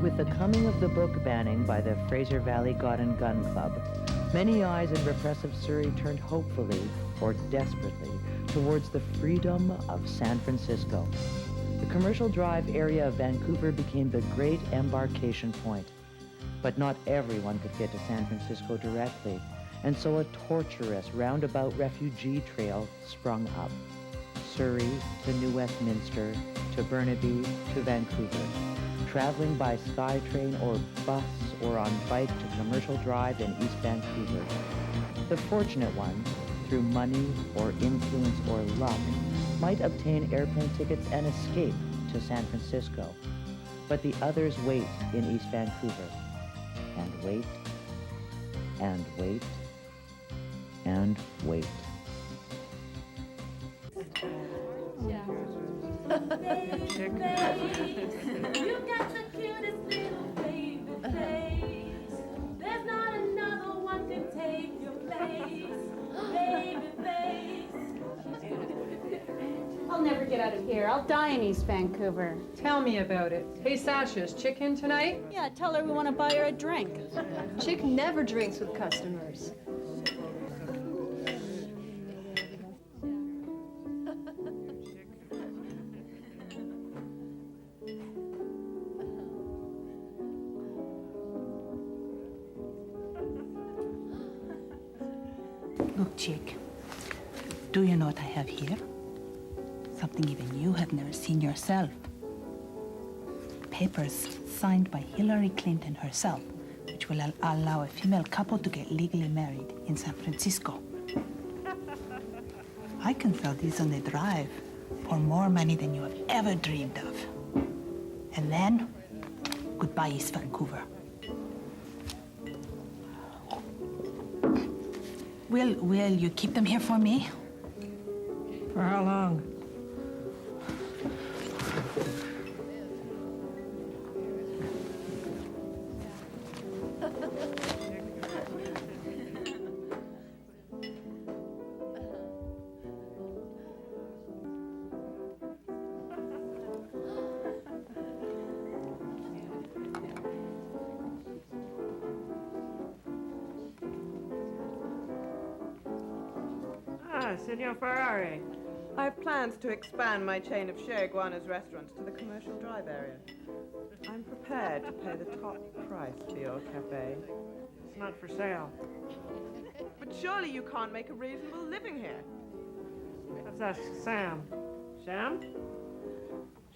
With the coming of the book banning by the Fraser Valley God and Gun Club, many eyes in repressive Surrey turned hopefully, or desperately, towards the freedom of San Francisco. The Commercial Drive area of Vancouver became the great embarkation point. But not everyone could get to San Francisco directly, and so a tortuous roundabout refugee trail sprung up. Surrey to New Westminster, to Burnaby, to Vancouver, traveling by SkyTrain or bus or on bike to Commercial Drive in East Vancouver. The fortunate ones, through money or influence or luck, might obtain airplane tickets and escape to San Francisco. But the others wait in East Vancouver, and wait, and wait, and wait. You got the cutest little baby face. There's not another one can take your place, baby face. I'll never get out of here. I'll die in East Vancouver. Tell me about it. Hey, Sasha, is Chick in tonight? Yeah, tell her we want to buy her a drink. Chick never drinks with customers. Look, Chick, do you know what I have here? Something even you have never seen yourself. Papers signed by Hillary Clinton herself, which will allow a female couple to get legally married in San Francisco. I can sell these on the drive for more money than you have ever dreamed of. And then, goodbye, East Vancouver. Will you keep them here for me? For how long? Senor Ferrari. I have plans to expand my chain of Chez Iguana's restaurants to the Commercial Drive area. I'm prepared to pay the top price for your cafe. It's not for sale. But surely you can't make a reasonable living here. Let's ask Sam. Sam?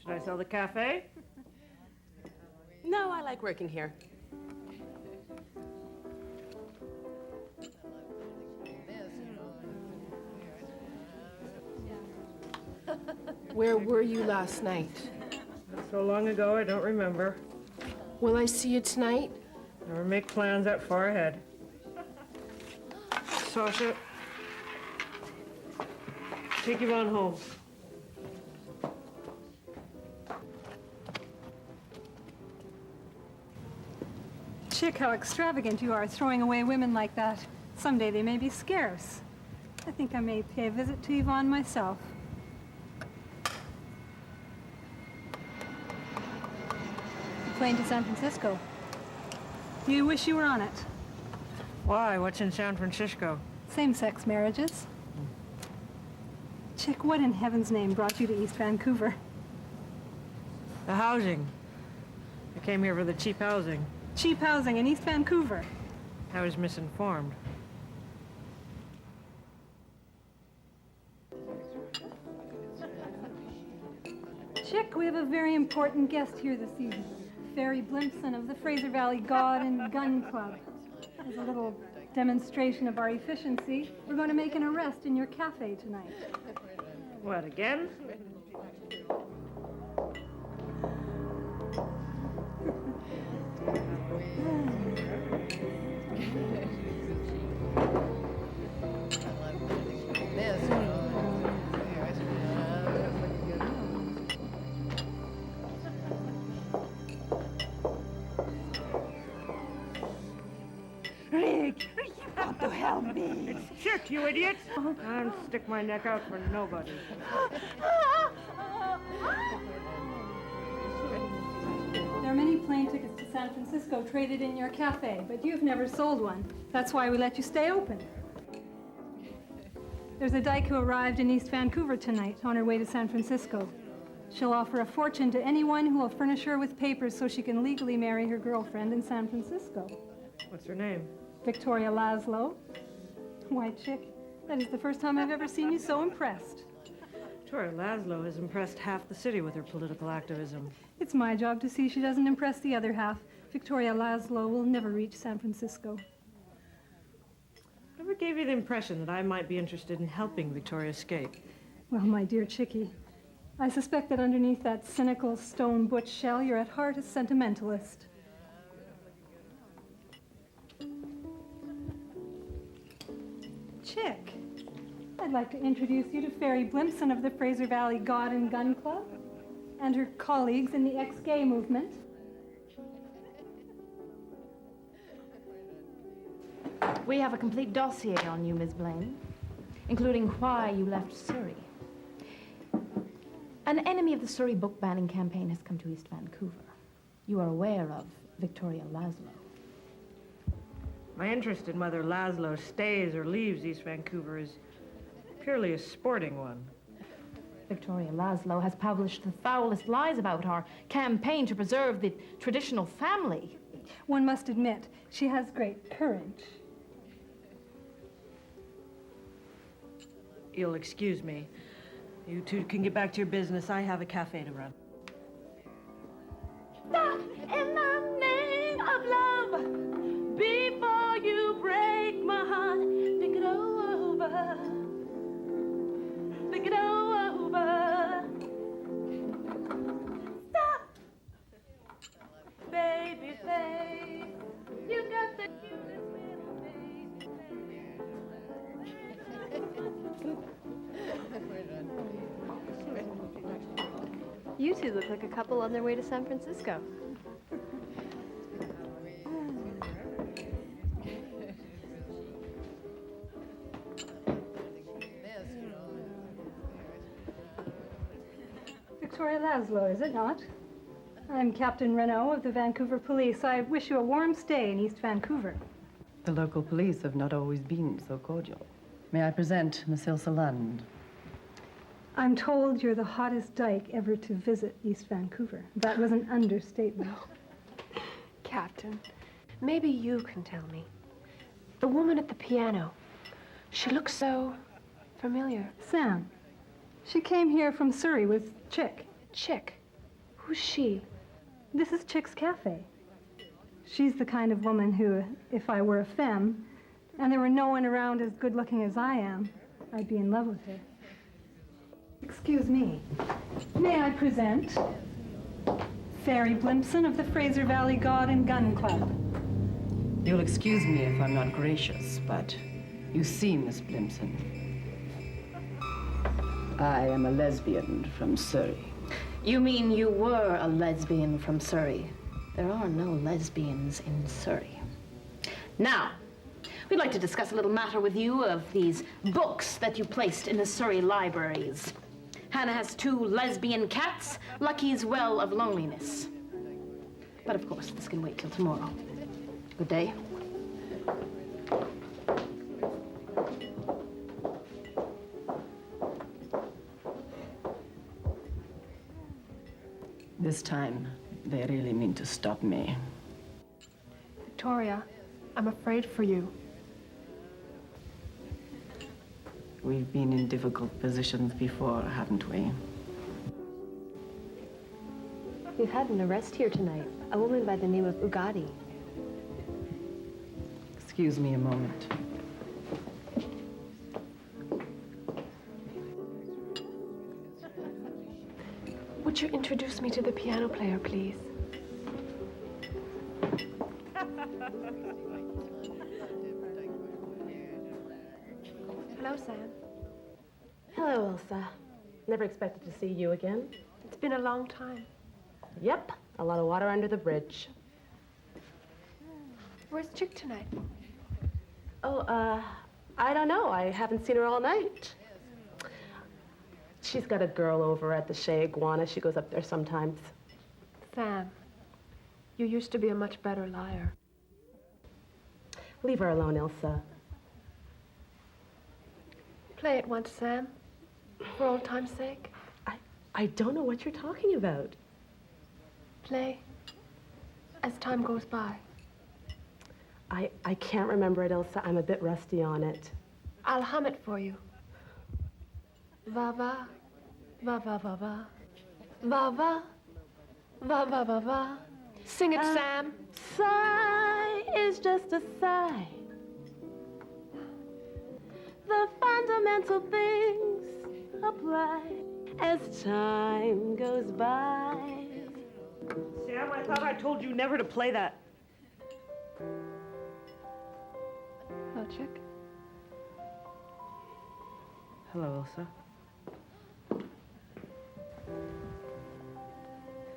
Should I sell the cafe? No, I like working here. Where were you last night? So long ago, I don't remember. Will I see you tonight? Never make plans that far ahead. Sasha, take Yvonne home. Chick, how extravagant you are, throwing away women like that. Someday they may be scarce. I think I may pay a visit to Yvonne myself. Plane to San Francisco. Do you wish you were on it? Why? What's in San Francisco? Same-sex marriages. Chick, what in heaven's name brought you to East Vancouver? The housing. I came here for the cheap housing. Cheap housing in East Vancouver. I was misinformed. Chick, we have a very important guest here this evening. Ferry Blimpson of the Fraser Valley God and Gun Club. As a little demonstration of our efficiency, we're going to make an arrest in your cafe tonight. What, again? To help me. It's Chick, you idiot! I don't stick my neck out for nobody. There are many plane tickets to San Francisco traded in your cafe, but you've never sold one. That's why we let you stay open. There's a dyke who arrived in East Vancouver tonight on her way to San Francisco. She'll offer a fortune to anyone who will furnish her with papers so she can legally marry her girlfriend in San Francisco. What's her name? Victoria Laszlo. Why, Chick, that is the first time I've ever seen you so impressed. Victoria Laszlo has impressed half the city with her political activism. It's my job to see she doesn't impress the other half. Victoria Laszlo will never reach San Francisco. Whatever gave you the impression that I might be interested in helping Victoria escape? Well, my dear Chickie, I suspect that underneath that cynical stone butch shell, you're at heart a sentimentalist. Chick, I'd like to introduce you to Fairy Blimpson of the Fraser Valley God and Gun Club and her colleagues in the ex-gay movement. We have a complete dossier on you, Miss Blaine, including why you left Surrey. An enemy of the Surrey book banning campaign has come to East Vancouver. You are aware of Victoria Laszlo. My interest in whether Laszlo stays or leaves East Vancouver is purely a sporting one. Victoria Laszlo has published the foulest lies about our campaign to preserve the traditional family. One must admit, she has great courage. You'll excuse me. You two can get back to your business. I have a cafe to run. Stop in the name of love. Before you break my heart, think it over. Think it over. Stop. Baby face, you got the cutest little baby You two look like a couple on their way to San Francisco. Victoria Laszlo, is it not? I'm Captain Renault of the Vancouver Police. I wish you a warm stay in East Vancouver. The local police have not always been so cordial. May I present Miss Ilse Lund? I'm told you're the hottest dyke ever to visit East Vancouver. That was an understatement. Captain, maybe you can tell me. The woman at the piano, she looks so familiar. Sam. She came here from Surrey with Chick. Chick? Who's she? This is Chick's cafe. She's the kind of woman who, if I were a femme, and there were no one around as good-looking as I am, I'd be in love with her. Excuse me. May I present Fairy Blimpson of the Fraser Valley God and Gun Club. You'll excuse me if I'm not gracious, but you see, Miss Blimpson, I am a lesbian from Surrey. You mean you were a lesbian from Surrey? There are no lesbians in Surrey. Now, we'd like to discuss a little matter with you of these books that you placed in the Surrey libraries. Hannah has 2 lesbian cats, Lucky's Well of Loneliness. But of course, this can wait till tomorrow. Good day. This time, they really mean to stop me. Victoria, I'm afraid for you. We've been in difficult positions before, haven't we? We've had an arrest here tonight. A woman by the name of Ugadi. Excuse me a moment. Would you introduce me to the piano player, please? Hello, Sam. Hello, Elsa. Never expected to see you again. It's been a long time. Yep, a lot of water under the bridge. Where's Chick tonight? Oh, I don't know. I haven't seen her all night. She's got a girl over at the Chez Iguana. She goes up there sometimes. Sam, You used to be a much better liar. Leave her alone, Ilsa. Play it once, Sam. For old time's sake. I don't know what you're talking about. Play as time goes by. I can't remember it, Ilsa. I'm a bit rusty on it. I'll hum it for you. Va va, va va va va, va va, va va va va. Sing it, Sam. Sigh is just a sigh. The fundamental things apply as time goes by. Sam, I thought I told you never to play that. Hello, Chick. Hello, Ilsa.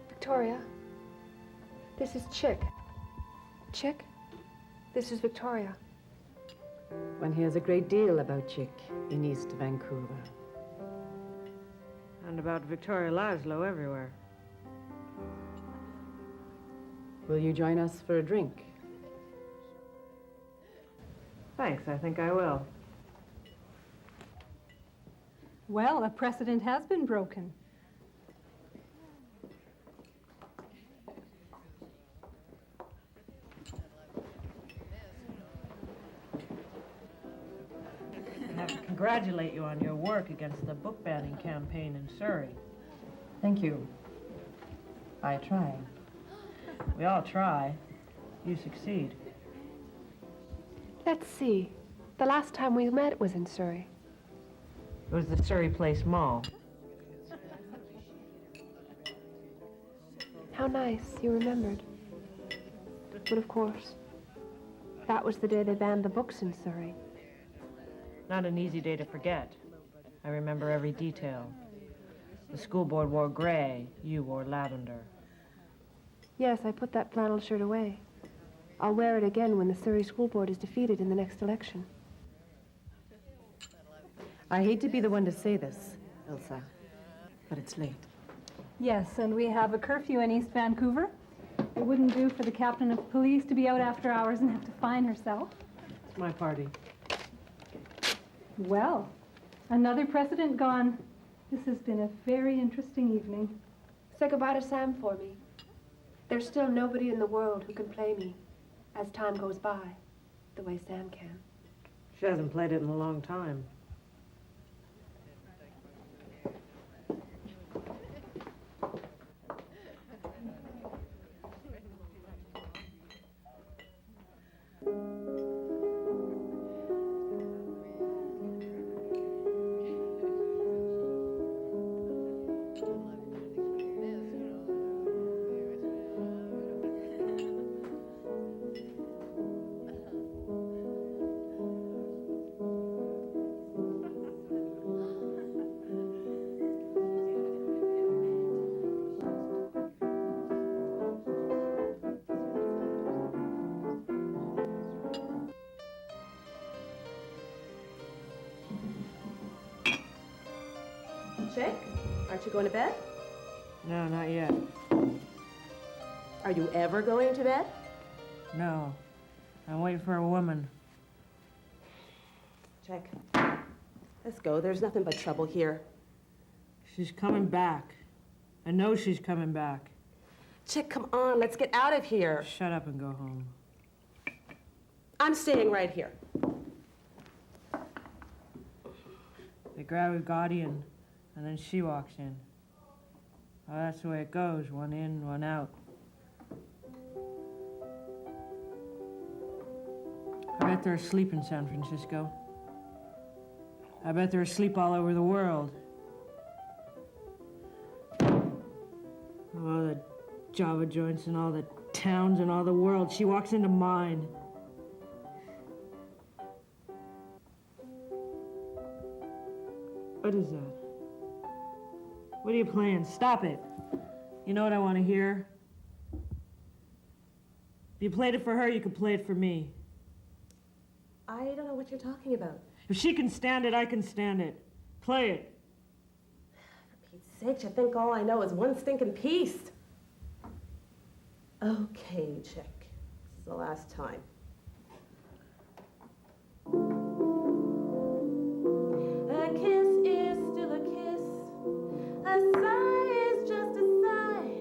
Victoria, this is Chick. Chick, this is Victoria. One hears a great deal about Chick in East Vancouver. And about Victoria Laszlo everywhere. Will you join us for a drink? Thanks, I think I will. Well, a precedent has been broken. I have to congratulate you on your work against the book banning campaign in Surrey. Thank you. I try. We all try. You succeed. Let's see. The last time we met was in Surrey. It was the Surrey Place Mall. How nice, you remembered. But of course, that was the day they banned the books in Surrey. Not an easy day to forget. I remember every detail. The school board wore gray, you wore lavender. Yes, I put that flannel shirt away. I'll wear it again when the Surrey School Board is defeated in the next election. I hate to be the one to say this, Ilsa, but it's late. Yes, and we have a curfew in East Vancouver. It wouldn't do for the captain of police to be out after hours and have to fine herself. It's my party. Well, another precedent gone. This has been a very interesting evening. Say goodbye to Sam for me. There's still nobody in the world who can play me as time goes by the way Sam can. She hasn't played it in a long time. Chick, aren't you going to bed? No, not yet. Are you ever going to bed? No. I'm waiting for a woman. Chick, let's go. There's nothing but trouble here. She's coming back. I know she's coming back. Chick, come on, let's get out of here. Shut up and go home. I'm staying right here. They grab a guardian, and then she walks in. Well, that's the way it goes. One in, one out. I bet they're asleep in San Francisco. I bet they're asleep all over the world. All the Java joints and all the towns and all the world. She walks into mine. What is that? What are you playing? Stop it. You know what I want to hear? If you played it for her, you could play it for me. I don't know what you're talking about. If she can stand it, I can stand it. Play it. For Pete's sake, you think all I know is one stinking piece. Okay, Chick. This is the last time. A kiss is still a kiss. A sigh is just a sigh.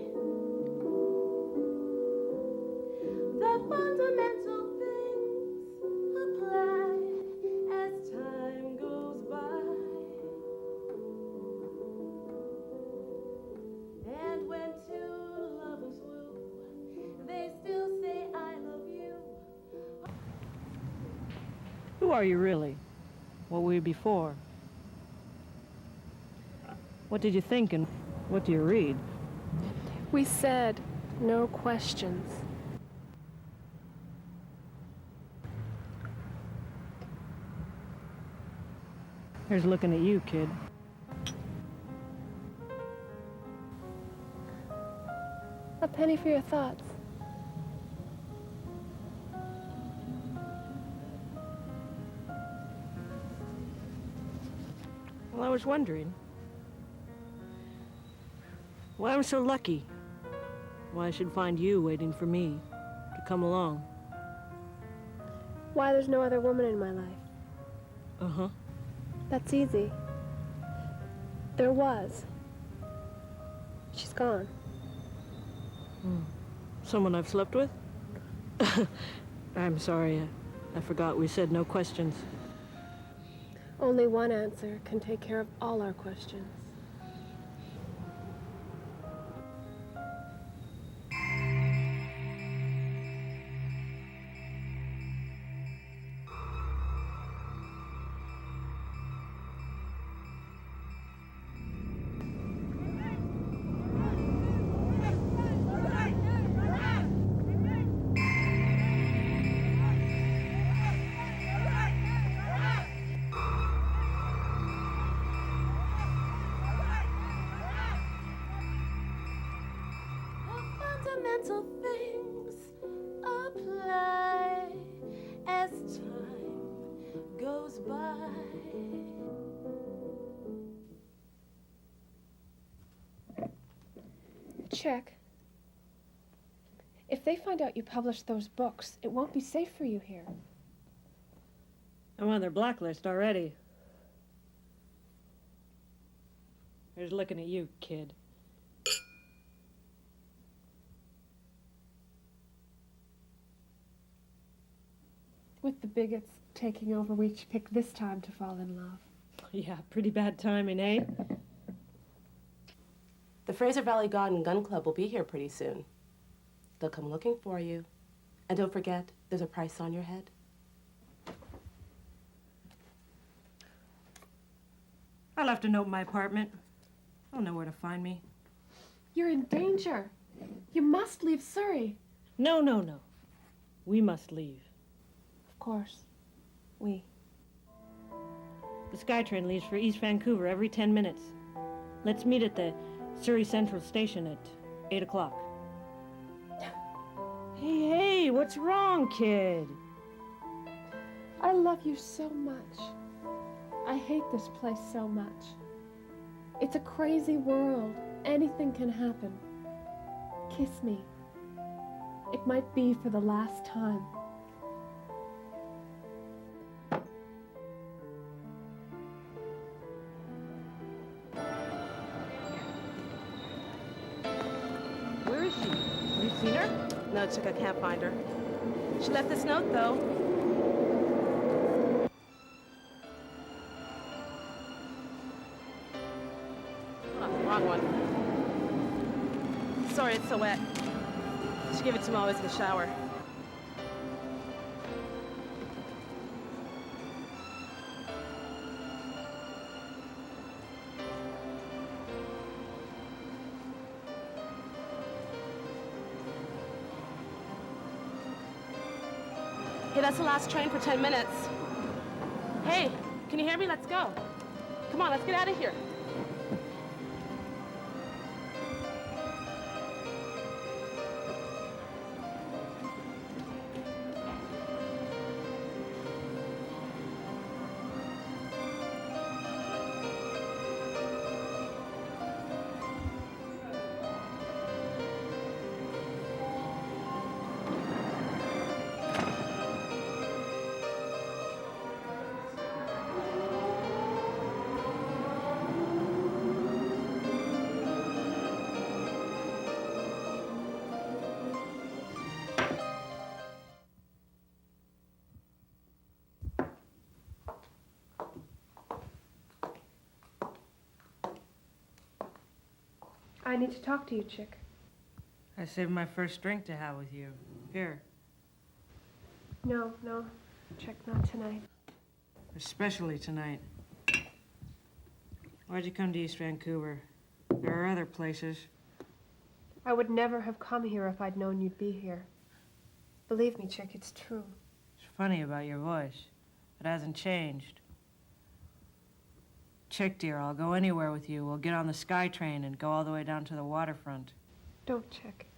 The fundamental things apply as time goes by. And when two lovers woo, they still say I love you. Who are you really? What were you before? What did you think and what do you read? We said no questions. Here's looking at you, kid. A penny for your thoughts. Well, I was wondering why I'm so lucky. Why I should find you waiting for me to come along. Why there's no other woman in my life. Uh-huh. That's easy. There was. She's gone. Someone I've slept with? I'm sorry, I forgot we said no questions. Only one answer can take care of all our questions. Fundamental things apply as time goes by. Check. If they find out you published those books, it won't be safe for you here. I'm on their blacklist already. Here's looking at you, kid. With the bigots taking over, we each picked this time to fall in love. Yeah, pretty bad timing, eh? The Fraser Valley Garden Gun Club will be here pretty soon. They'll come looking for you. And don't forget, there's a price on your head. I left a note in my apartment. I'll know where to find me. You're in danger. You must leave Surrey. No, no, no. We must leave. Of course. We. The SkyTrain leaves for East Vancouver every 10 minutes. Let's meet at the Surrey Central Station at 8 o'clock. Hey, what's wrong, kid? I love you so much. I hate this place so much. It's a crazy world. Anything can happen. Kiss me. It might be for the last time. Where is she? Have you seen her? No, Chick, I can't find her. She left this note, though. Oh, wrong one. Sorry, it's so wet. She gave it to me while I was in the shower. Hey, that's the last train for 10 minutes. Hey, can you hear me? Let's go. Come on, let's get out of here. I need to talk to you, Chick. I saved my first drink to have with you. Here. No, Chick, not tonight. Especially tonight. Why'd you come to East Vancouver? There are other places. I would never have come here if I'd known you'd be here. Believe me, Chick, it's true. It's funny about your voice. It hasn't changed. Chick, dear, I'll go anywhere with you. We'll get on the SkyTrain and go all the way down to the waterfront. Don't, Chick.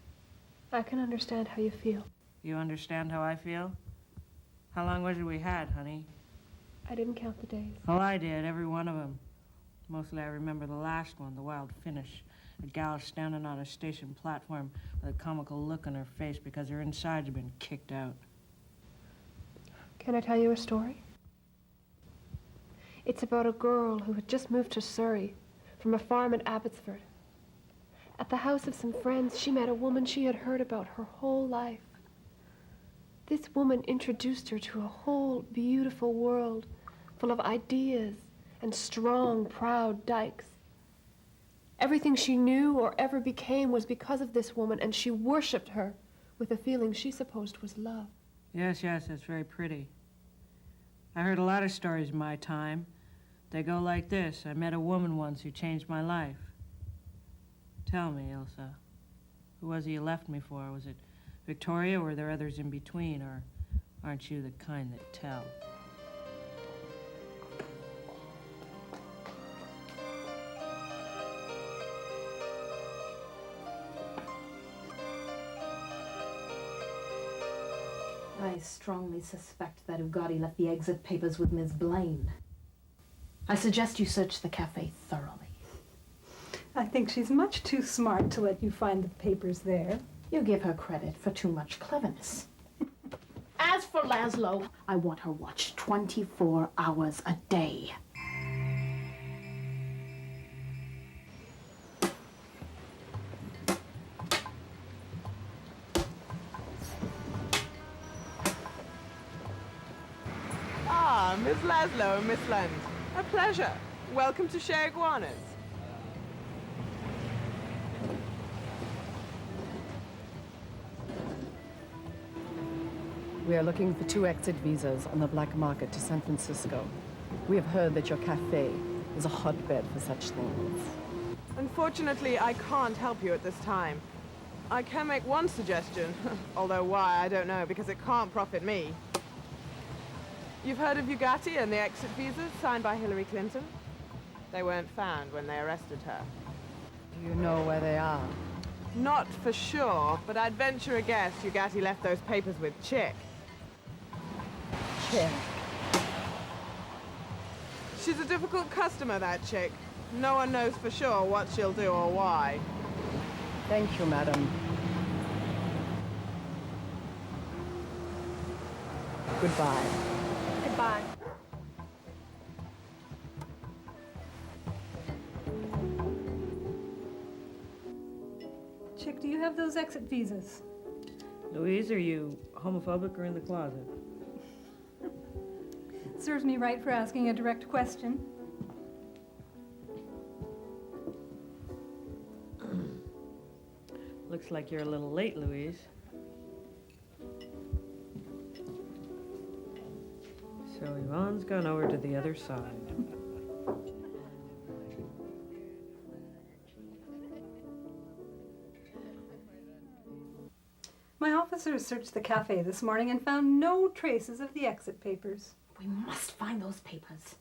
I can understand how you feel. You understand how I feel? How long was it we had, honey? I didn't count the days. Oh, I did, every one of them. Mostly I remember the last one, the wild finish. A gal standing on a station platform with a comical look on her face because her insides had been kicked out. Can I tell you a story? It's about a girl who had just moved to Surrey from a farm at Abbotsford. At the house of some friends, she met a woman she had heard about her whole life. This woman introduced her to a whole beautiful world full of ideas and strong, proud dykes. Everything she knew or ever became was because of this woman, and she worshipped her with a feeling she supposed was love. Yes, that's very pretty. I heard a lot of stories in my time. They go like this. I met a woman once who changed my life. Tell me, Ilsa, who was it you left me for? Was it Victoria, or were there others in between, or aren't you the kind that tell? I strongly suspect that Ugadi left the exit papers with Miss Blaine. I suggest you search the cafe thoroughly. I think she's much too smart to let you find the papers there. You give her credit for too much cleverness. As for Laszlo, I want her watched 24 hours a day. Ah, Miss Laszlo and Miss Lund. A pleasure. Welcome to Share Iguanas. We are looking for 2 exit visas on the black market to San Francisco. We have heard that your cafe is a hotbed for such things. Unfortunately, I can't help you at this time. I can make one suggestion, although why, I don't know, because it can't profit me. You've heard of Ugati and the exit visas signed by Hillary Clinton? They weren't found when they arrested her. Do you know where they are? Not for sure, but I'd venture a guess Ugati left those papers with Chick. Chick? She's a difficult customer, that Chick. No one knows for sure what she'll do or why. Thank you, madam. Goodbye. Goodbye. Chick, do you have those exit visas? Louise, are you homophobic or in the closet? Serves me right for asking a direct question. Looks like you're a little late, Louise. So Yvonne's gone over to the other side. My officers searched the cafe this morning and found no traces of the exit papers. We must find those papers.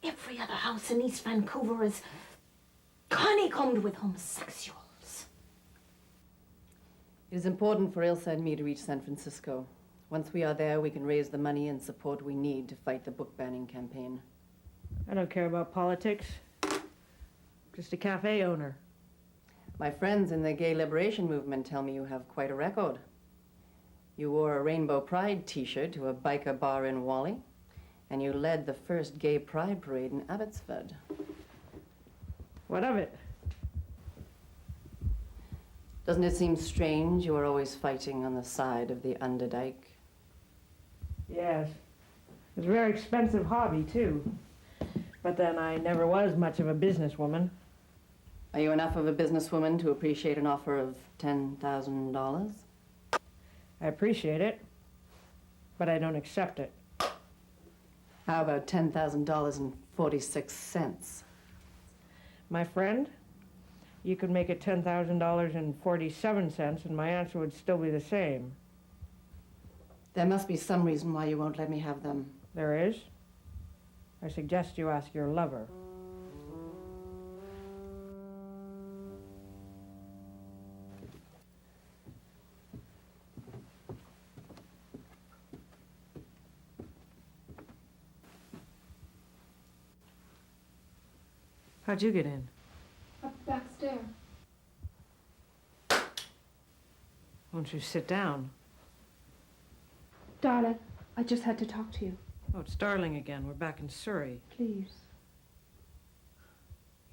Every other house in East Vancouver is honeycombed with homosexuals. It is important for Ilsa and me to reach San Francisco. Once we are there, we can raise the money and support we need to fight the book banning campaign. I don't care about politics. Just a cafe owner. My friends in the gay liberation movement tell me you have quite a record. You wore a Rainbow Pride t-shirt to a biker bar in Wally, and you led the first gay pride parade in Abbotsford. What of it? Doesn't it seem strange you are always fighting on the side of the underdike? Yes. It's a very expensive hobby, too. But then I never was much of a businesswoman. Are you enough of a businesswoman to appreciate an offer of $10,000? I appreciate it, but I don't accept it. How about $10,000.46? My friend, you could make it $10,000.47, and my answer would still be the same. There must be some reason why you won't let me have them. There is. I suggest you ask your lover. How'd you get in? Up backstairs. Won't you sit down? Darling, I just had to talk to you. Oh, it's darling again. We're back in Surrey. Please.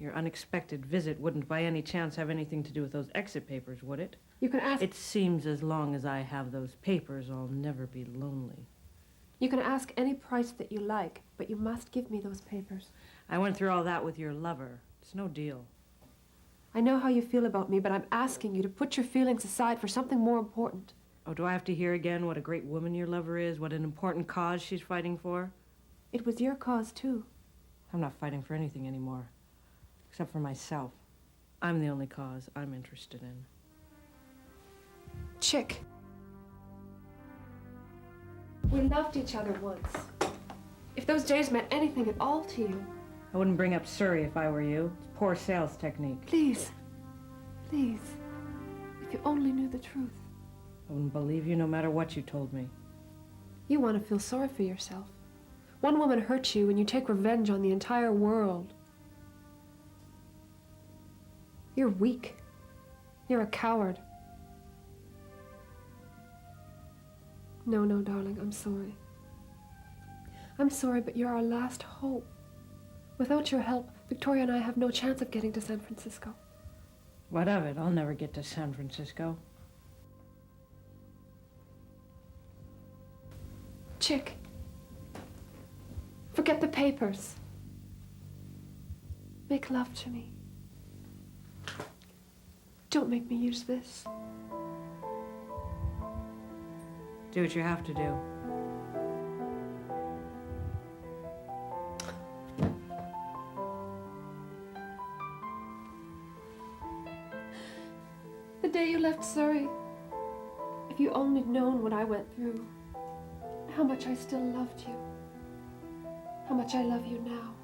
Your unexpected visit wouldn't by any chance have anything to do with those exit papers, would it? You can ask... It seems as long as I have those papers, I'll never be lonely. You can ask any price that you like, but you must give me those papers. I went through all that with your lover. It's no deal. I know how you feel about me, but I'm asking you to put your feelings aside for something more important. Oh, do I have to hear again what a great woman your lover is, what an important cause she's fighting for? It was your cause, too. I'm not fighting for anything anymore, except for myself. I'm the only cause I'm interested in. Chick. We loved each other once. If those days meant anything at all to you... I wouldn't bring up Surrey if I were you. It's poor sales technique. Please. Please. If you only knew the truth. I wouldn't believe you no matter what you told me. You want to feel sorry for yourself. One woman hurt you and you take revenge on the entire world. You're weak. You're a coward. No, no, darling, I'm sorry. I'm sorry, but you're our last hope. Without your help, Victoria and I have no chance of getting to San Francisco. What of it? I'll never get to San Francisco. Chick, forget the papers. Make love to me. Don't make me use this. Do what you have to do. The day you left Surrey, if you only known what I went through, how much I still loved you, how much I love you now.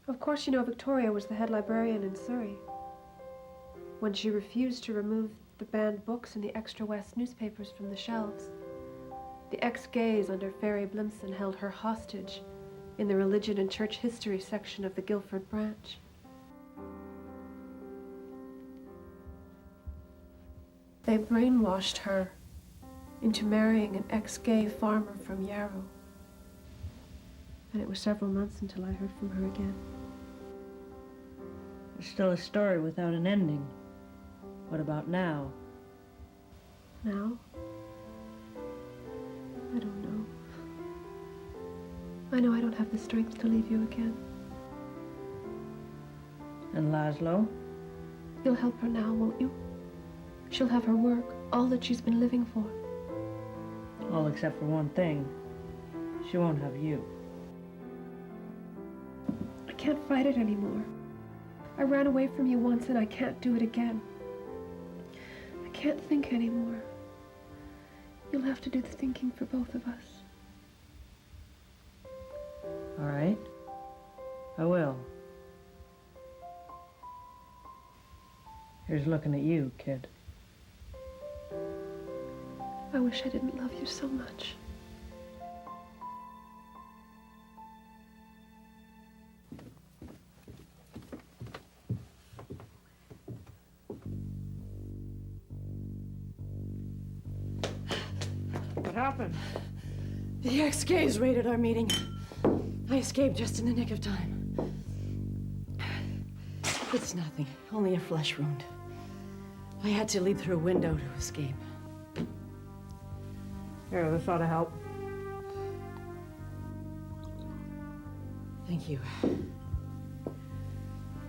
Of course you know Victoria was the head librarian in Surrey. When she refused to remove the banned books and the extra West newspapers from the shelves, the ex-gays under Ferry Blimson held her hostage in the religion and church history section of the Guilford branch. They brainwashed her into marrying an ex-gay farmer from Yarrow. And it was several months until I heard from her again. It's still a story without an ending. What about now? Now? I don't know. I know I don't have the strength to leave you again. And Laszlo? You'll help her now, won't you? She'll have her work, all that she's been living for. All except for one thing. She won't have you. I can't fight it anymore. I ran away from you once and I can't do it again. I can't think anymore. You'll have to do the thinking for both of us. All right. I will. Here's looking at you, kid. I wish I didn't love you so much. What happened? The ex-gays raided our meeting. I escaped just in the nick of time. It's nothing, only a flesh wound. I had to leap through a window to escape. Here, this ought to help. Thank you.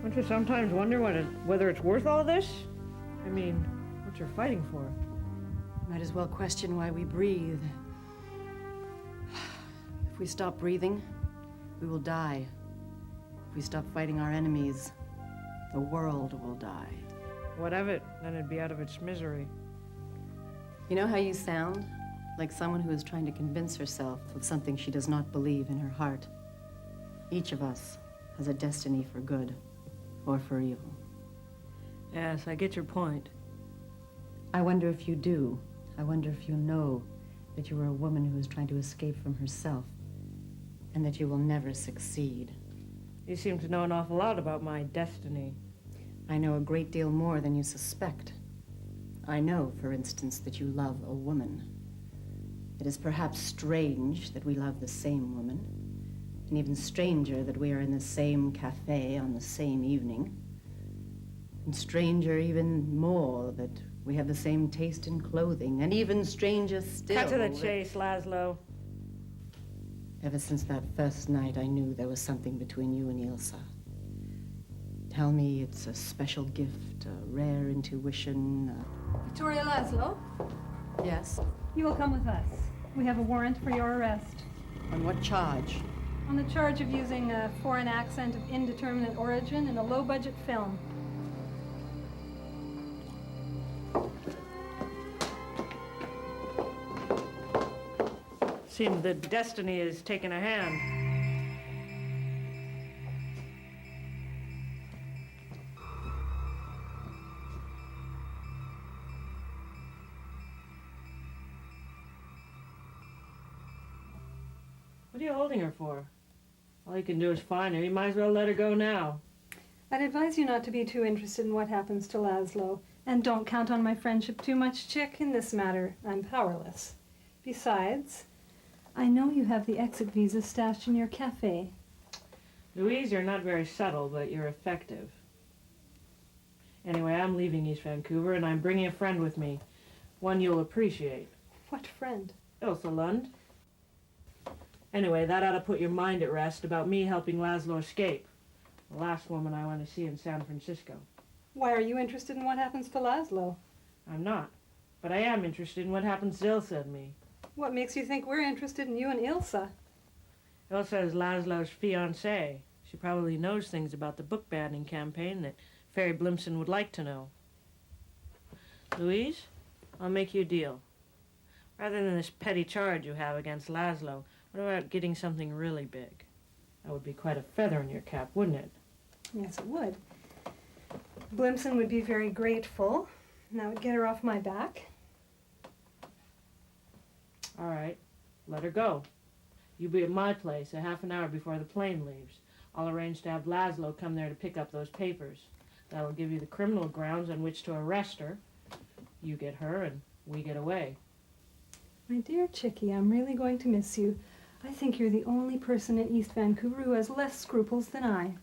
Don't you sometimes wonder whether it's worth all this? I mean, what you're fighting for? Might as well question why we breathe. If we stop breathing, we will die. If we stop fighting our enemies, the world will die. What of it? Then it'd be out of its misery. You know how you sound? Like someone who is trying to convince herself of something she does not believe in her heart. Each of us has a destiny for good or for evil. Yes, I get your point. I wonder if you do. I wonder if you know that you are a woman who is trying to escape from herself and that you will never succeed. You seem to know an awful lot about my destiny. I know a great deal more than you suspect. I know, for instance, that you love a woman. It is perhaps strange that we love the same woman, and even stranger that we are in the same cafe on the same evening. And stranger even more that we have the same taste in clothing, and even stranger still... Cut to the chase, Laszlo. Ever since that first night, I knew there was something between you and Ilsa. Tell me it's a special gift, a rare intuition, Victoria Laszlo, Yes? you will come with us. We have a warrant for your arrest. On what charge? On the charge of using a foreign accent of indeterminate origin in a low-budget film. Seems that destiny has taken a hand. What are you holding her for? All you can do is find her. You might as well let her go now. I'd advise you not to be too interested in what happens to Laszlo. And don't count on my friendship too much, Chick. In this matter, I'm powerless. Besides, I know you have the exit visa stashed in your cafe. Louise, you're not very subtle, but you're effective. Anyway, I'm leaving East Vancouver, and I'm bringing a friend with me. One you'll appreciate. What friend? Ilsa Lund. Anyway, that ought to put your mind at rest about me helping Laszlo escape. The last woman I went to see in San Francisco. Why are you interested in what happens to Laszlo? I'm not. But I am interested in what happens to Ilsa and me. What makes you think we're interested in you and Ilsa? Ilsa is Laszlo's fiancée. She probably knows things about the book banning campaign that Ferry Blimson would like to know. Louise, I'll make you a deal. Rather than this petty charge you have against Laszlo, what about getting something really big? That would be quite a feather in your cap, wouldn't it? Yes, it would. Blimson would be very grateful. And that would get her off my back. All right, let her go. You be at my place a half an hour before the plane leaves. I'll arrange to have Laszlo come there to pick up those papers. That'll give you the criminal grounds on which to arrest her. You get her and we get away. My dear Chickie, I'm really going to miss you. I think you're the only person in East Vancouver who has less scruples than I.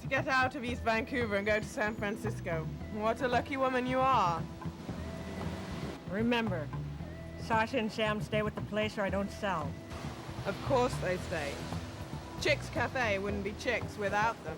To get out of East Vancouver and go to San Francisco. What a lucky woman you are. Remember, Sasha and Sam stay with the place or I don't sell. Of course they stay. Chick's Cafe wouldn't be Chick's without them.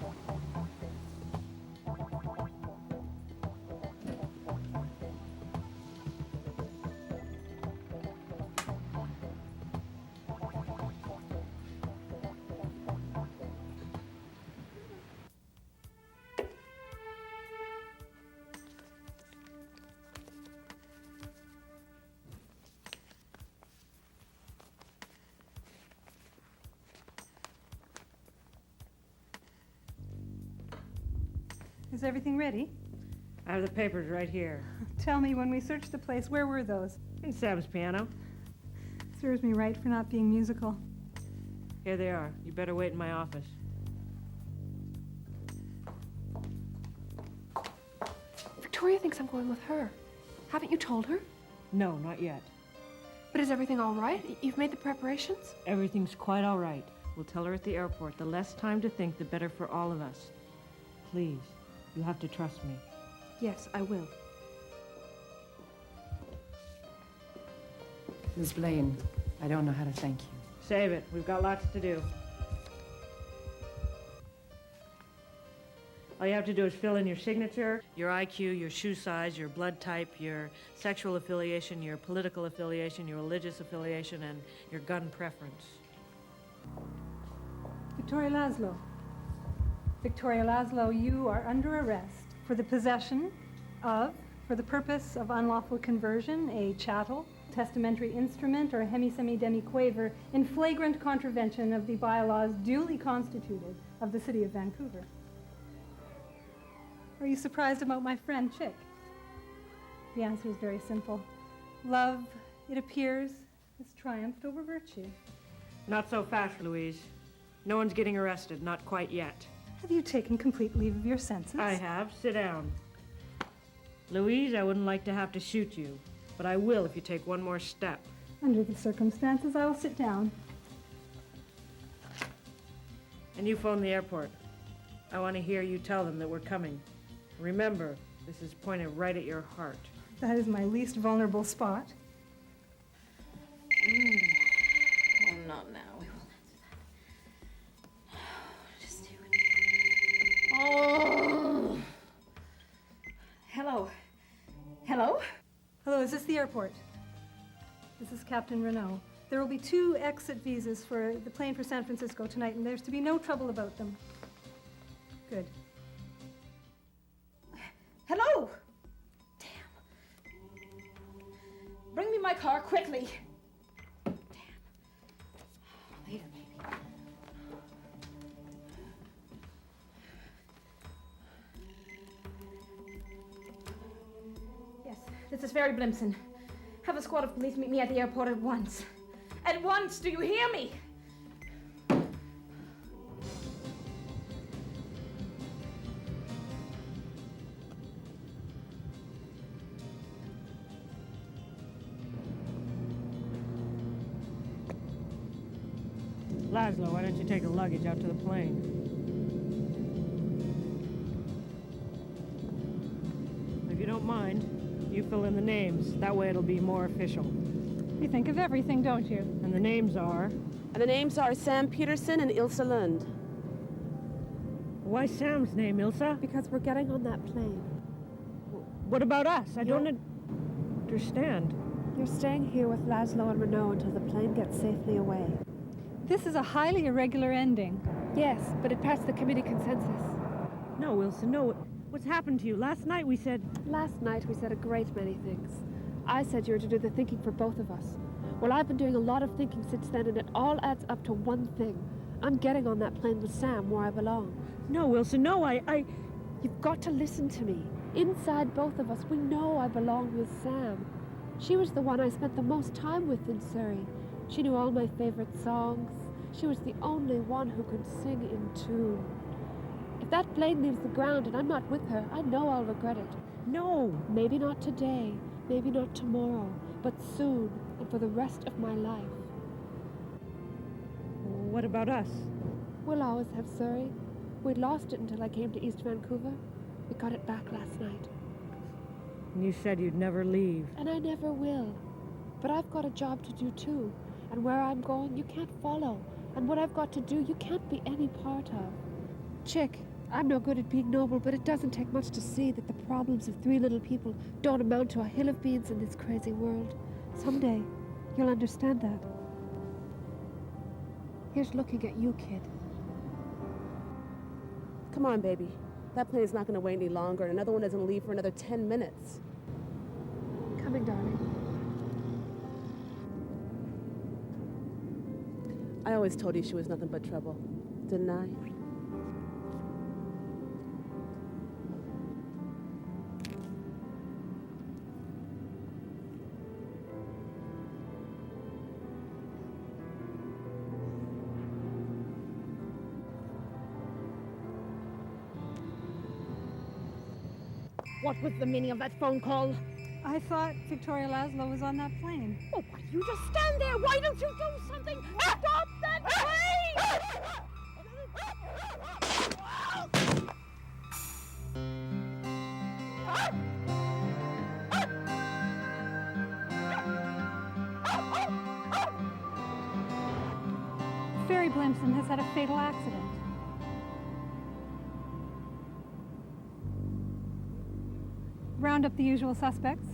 Is everything ready? I have the papers right here. Tell me, when we searched the place, where were those? In Sam's piano. Serves me right for not being musical. Here they are. You better wait in my office. Victoria thinks I'm going with her. Haven't you told her? No, not yet. But is everything all right? You've made the preparations? Everything's quite all right. We'll tell her at the airport. The less time to think, the better for all of us. Please, you have to trust me. Yes, I will. Miss Blaine, I don't know how to thank you. Save it. We've got lots to do. All you have to do is fill in your signature, your IQ, your shoe size, your blood type, your sexual affiliation, your political affiliation, your religious affiliation, and your gun preference. Victoria Laszlo. Victoria Laszlo, you are under arrest for the possession of, for the purpose of unlawful conversion, a chattel, testamentary instrument, or a hemi-semi-demi-quaver in flagrant contravention of the bylaws duly constituted of the city of Vancouver. Are you surprised about my friend, Chick? The answer is very simple. Love, it appears, has triumphed over virtue. Not so fast, Louise. No one's getting arrested, not quite yet. Have you taken complete leave of your senses? I have. Sit down. Louise, I wouldn't like to have to shoot you, but I will if you take one more step. Under the circumstances, I will sit down. And you phone the airport. I want to hear you tell them that we're coming. Remember, this is pointed right at your heart. That is my least vulnerable spot. Oh, not now. We will not do that. Just stay with me. Oh. Hello. Hello? Hello, is this the airport? This is Captain Renault. There will be 2 exit visas for the plane for San Francisco tonight, and there's to be no trouble about them. Good. Hello? Damn. Bring me my car quickly. Damn. Later, baby. Yes, this is Ferry Blimson. Have a squad of police meet me at the airport at once. At once, do you hear me? Laszlo, why don't you take the luggage out to the plane? If you don't mind, you fill in the names. That way it'll be more official. You think of everything, don't you? And the names are? And the names are Sam Peterson and Ilse Lund. Why Sam's name, Ilsa? Because we're getting on that plane. What about us? I don't understand. You're staying here with Laszlo and Renault until the plane gets safely away. This is a highly irregular ending. Yes, but it passed the committee consensus. No, Wilson, no. What's happened to you? Last night we said... Last night we said a great many things. I said you were to do the thinking for both of us. Well, I've been doing a lot of thinking since then, and it all adds up to one thing. I'm getting on that plane with Sam where I belong. No, Wilson, no, You've got to listen to me. Inside both of us, we know I belong with Sam. She was the one I spent the most time with in Surrey. She knew all my favorite songs. She was the only one who could sing in tune. If that plane leaves the ground and I'm not with her, I know I'll regret it. No. Maybe not today, maybe not tomorrow, but soon and for the rest of my life. What about us? We'll always have Surrey. We'd lost it until I came to East Vancouver. We got it back last night. And you said you'd never leave. And I never will. But I've got a job to do too. And where I'm going, you can't follow. And what I've got to do, you can't be any part of. Chick, I'm no good at being noble, but it doesn't take much to see that the problems of 3 little people don't amount to a hill of beans in this crazy world. Someday, you'll understand that. Here's looking at you, kid. Come on, baby. That plane is not going to wait any longer, and another one doesn't leave for another 10 minutes. Coming, darling. I always told you she was nothing but trouble, didn't I? What was the meaning of that phone call? I thought Victoria Laszlo was on that plane. Oh, why you just stand there? Why don't you do something? Stop that plane! Ferry Blimson has had a fatal accident. Round up the usual suspects.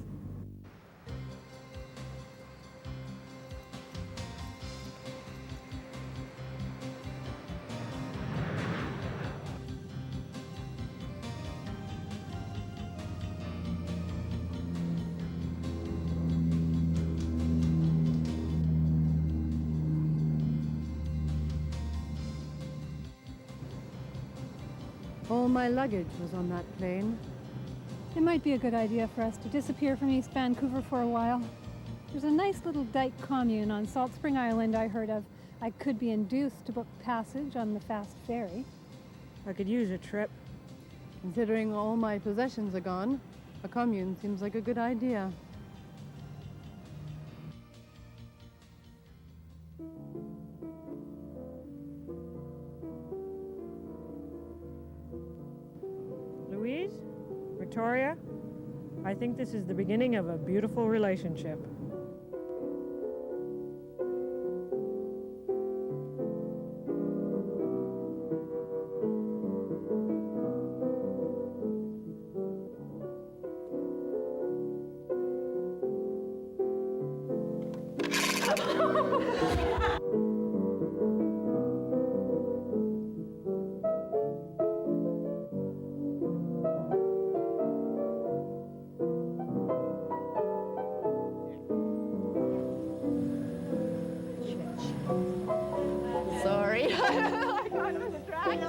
All my luggage was on that plane. It might be a good idea for us to disappear from East Vancouver for a while. There's a nice little dyke commune on Salt Spring Island I heard of. I could be induced to book passage on the fast ferry. I could use a trip. Considering all my possessions are gone, a commune seems like a good idea. Louise? Victoria? I think this is the beginning of a beautiful relationship. Sorry. I got distracted.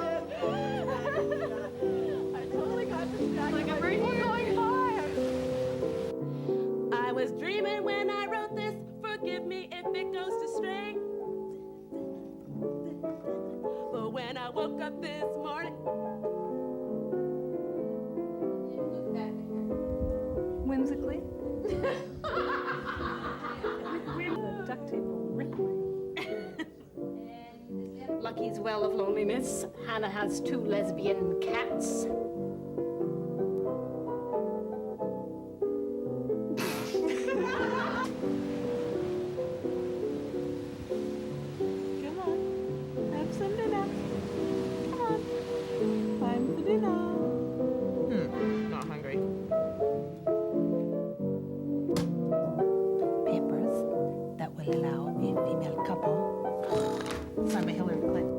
I totally got distracted. Like a bird going high. I was dreaming when I wrote this. Forgive me if it goes to string. But when I woke up this morning. Whimsically. The duct tape will rip my... Lucky's well of loneliness. Hannah has 2 lesbian cats. Come on, have some dinner. Come on, time for dinner. Not hungry. Papers that will allow a female couple. Signed by Hillary Clinton.